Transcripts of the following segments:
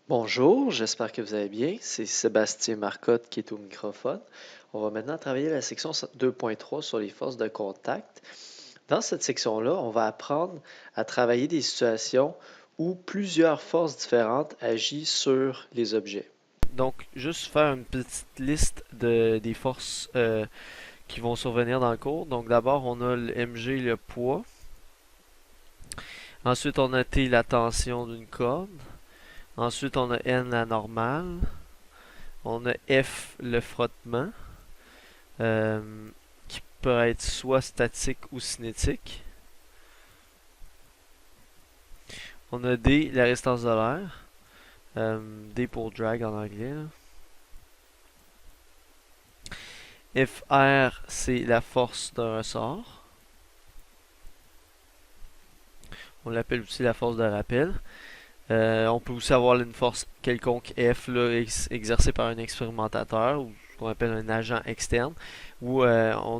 Bonjour, j'espère que vous allez bien. C'est Sébastien Marcotte qui est au microphone. On va maintenant travailler la section 2.3 sur les forces de contact. Dans cette section-là, on va apprendre à travailler des situations où plusieurs forces différentes agissent sur les objets. Donc, juste faire une petite liste des forces qui vont survenir dans le cours. Donc, d'abord, on a le mg, le poids. Ensuite, on a t, la tension d'une corde. Ensuite, on a n, la normale. On a f, le frottement, qui peut être soit statique ou cinétique. On a d, la résistance de l'air. D pour drag en anglais, là. Fr, c'est la force d'un ressort. On l'appelle aussi la force de rappel. On peut aussi avoir une force quelconque F là, exercée par un expérimentateur ou ce qu'on appelle un agent externe. Ou on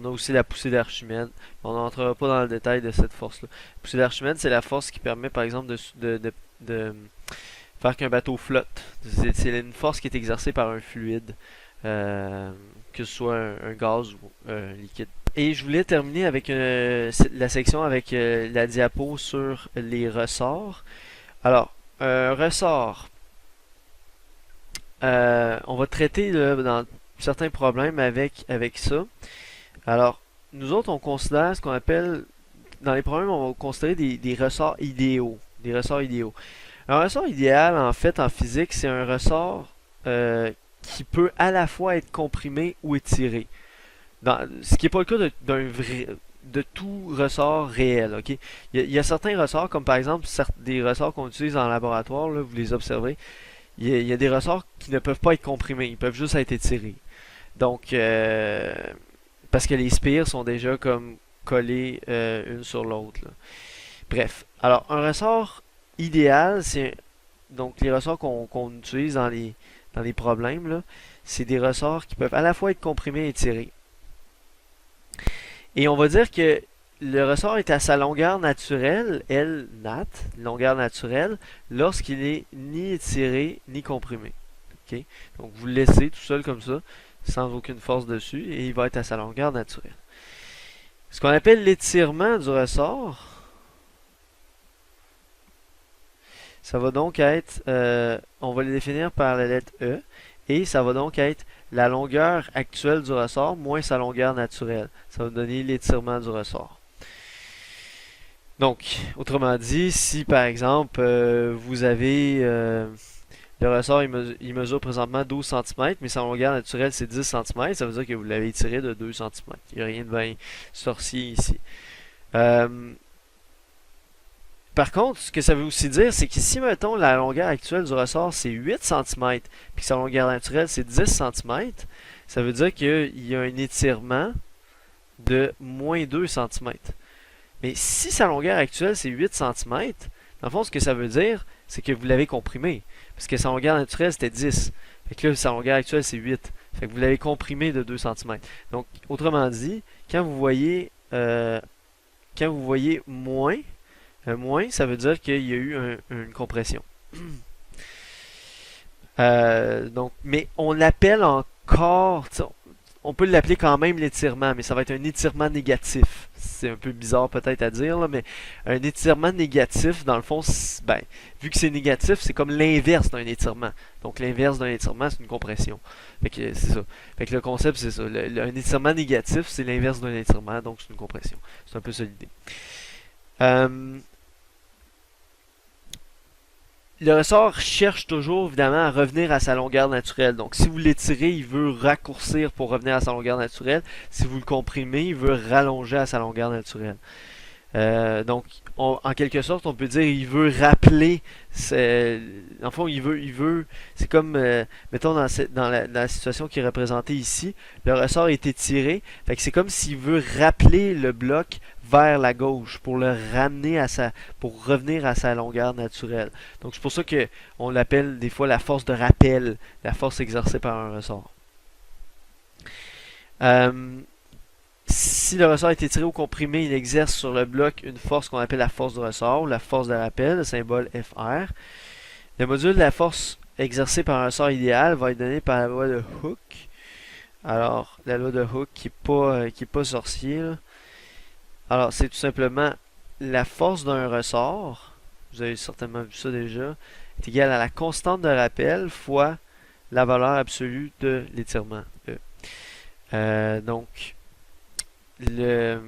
a aussi la poussée d'Archimède. On n'entrera pas dans le détail de cette force-là. La poussée d'Archimède, c'est la force qui permet par exemple de faire qu'un bateau flotte. C'est une force qui est exercée par un fluide, que ce soit un gaz ou un liquide. Et je voulais terminer avec la section avec la diapo sur les ressorts. Alors, un ressort, on va traiter là, dans certains problèmes avec ça. Alors, nous autres, on considère ce qu'on appelle, dans les problèmes, on va considérer des ressorts idéaux. Des ressorts idéaux. Un ressort idéal, en fait, en physique, c'est un ressort qui peut à la fois être comprimé ou étiré. Ce qui n'est pas le cas de tout ressort réel. Ok, il y a certains ressorts, comme par exemple des ressorts qu'on utilise en laboratoire, là, vous les observez. Il y a des ressorts qui ne peuvent pas être comprimés, ils peuvent juste être étirés. Donc, parce que les spires sont déjà comme collées une sur l'autre. Bref, alors un ressort idéal, c'est donc les ressorts qu'on utilise dans les problèmes, là, c'est des ressorts qui peuvent à la fois être comprimés et étirés. Et on va dire que le ressort est à sa longueur naturelle, L nat, longueur naturelle, lorsqu'il est ni étiré ni comprimé. Okay? Donc vous le laissez tout seul comme ça, sans aucune force dessus, et il va être à sa longueur naturelle. Ce qu'on appelle l'étirement du ressort, ça va donc être, on va le définir par la lettre E, et ça va donc être la longueur actuelle du ressort moins sa longueur naturelle. Ça va donner l'étirement du ressort. Donc, autrement dit, si par exemple vous avez le ressort, il mesure présentement 12 cm, mais sa longueur naturelle c'est 10 cm, ça veut dire que vous l'avez étiré de 2 cm. Il n'y a rien de bien sorcier ici. Par contre, ce que ça veut aussi dire, c'est que si, mettons, la longueur actuelle du ressort, c'est 8 cm, puis que sa longueur naturelle, c'est 10 cm, ça veut dire qu'il y a un étirement de moins 2 cm. Mais si sa longueur actuelle, c'est 8 cm, dans le fond, ce que ça veut dire, c'est que vous l'avez comprimé. Parce que sa longueur naturelle, c'était 10. Fait que là, sa longueur actuelle, c'est 8. Fait que vous l'avez comprimé de 2 cm. Donc, autrement dit, quand vous voyez moins, moins, ça veut dire qu'il y a eu une compression. Donc, mais on l'appelle encore, on peut l'appeler quand même l'étirement, mais ça va être un étirement négatif. C'est un peu bizarre peut-être à dire, là, mais un étirement négatif, dans le fond, ben, vu que c'est négatif, c'est comme l'inverse d'un étirement. Donc l'inverse d'un étirement, c'est une compression. Fait que c'est ça. Fait que le concept, c'est ça. Un étirement négatif, c'est l'inverse d'un étirement, donc c'est une compression. C'est un peu ça l'idée. Le ressort cherche toujours évidemment à revenir à sa longueur naturelle. Donc si vous l'étirez, il veut raccourcir pour revenir à sa longueur naturelle. Si vous le comprimez, il veut rallonger à sa longueur naturelle. Donc en quelque sorte, on peut dire il veut rappeler. En fond, il veut. C'est comme, mettons dans la situation qui est représentée ici, le ressort est étiré. Fait que c'est comme s'il veut rappeler le bloc vers la gauche pour le ramener pour revenir à sa longueur naturelle. Donc c'est pour ça que on l'appelle des fois la force de rappel, la force exercée par un ressort. Si le ressort est étiré ou comprimé, il exerce sur le bloc une force qu'on appelle la force de ressort ou la force de rappel, le symbole Fr. Le module de la force exercée par un ressort idéal va être donnée par la loi de Hooke. Alors, la loi de Hooke qui est pas sorcier, là. Alors, c'est tout simplement la force d'un ressort, vous avez certainement vu ça déjà, est égale à la constante de rappel fois la valeur absolue de l'étirement. Donc, le,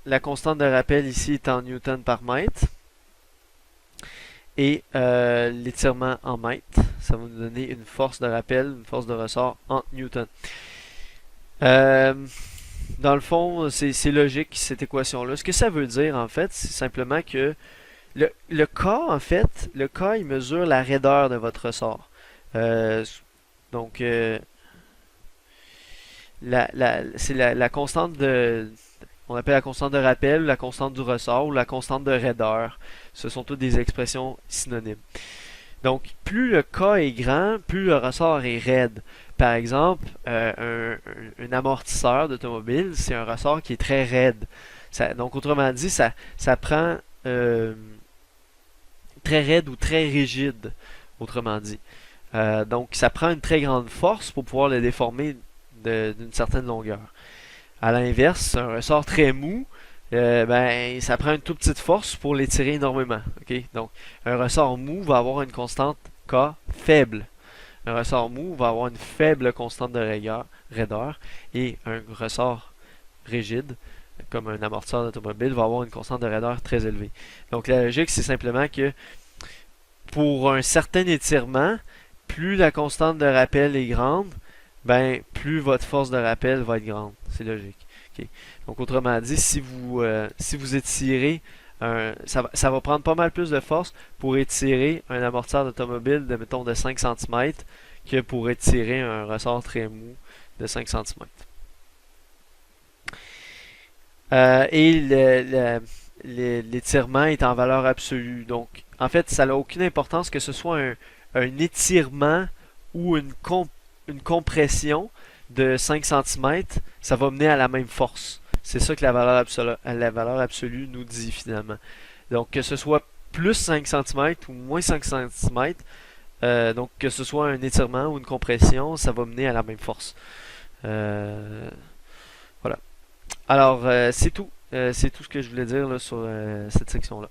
la constante de rappel ici est en newton par mètre. Et l'étirement en mètres, ça va nous donner une force de rappel, une force de ressort en newton. Dans le fond, c'est logique cette équation-là. Ce que ça veut dire, en fait, c'est simplement que le K, en fait, le K, il mesure la raideur de votre ressort. Donc, c'est la constante on appelle la constante de rappel, la constante du ressort ou la constante de raideur. Ce sont toutes des expressions synonymes. Donc, plus le K est grand, plus le ressort est raide. Par exemple, un amortisseur d'automobile, c'est un ressort qui est très raide. Donc, autrement dit, ça prend très raide ou très rigide, autrement dit. Donc, ça prend une très grande force pour pouvoir le déformer d'une certaine longueur. À l'inverse, un ressort très mou, ben, ça prend une toute petite force pour l'étirer énormément. Okay? Donc, un ressort mou va avoir une constante K faible. Un ressort mou va avoir une faible constante de raideur. Et un ressort rigide, comme un amortisseur d'automobile, va avoir une constante de raideur très élevée. Donc, la logique, c'est simplement que pour un certain étirement, plus la constante de rappel est grande, ben, plus votre force de rappel va être grande. C'est logique. Okay. Donc, autrement dit, si vous étirez, ça va prendre pas mal plus de force pour étirer un amortisseur d'automobile de, mettons, de 5 cm que pour étirer un ressort très mou de 5 cm. Et l'étirement est en valeur absolue. Donc, en fait, ça n'a aucune importance que ce soit un étirement ou une compression de 5 cm, ça va mener à la même force. C'est ça que la valeur absolue nous dit finalement. Donc que ce soit plus 5 cm ou moins 5 cm, donc que ce soit un étirement ou une compression, ça va mener à la même force. Voilà. Alors c'est tout. C'est tout ce que je voulais dire là, sur cette section-là.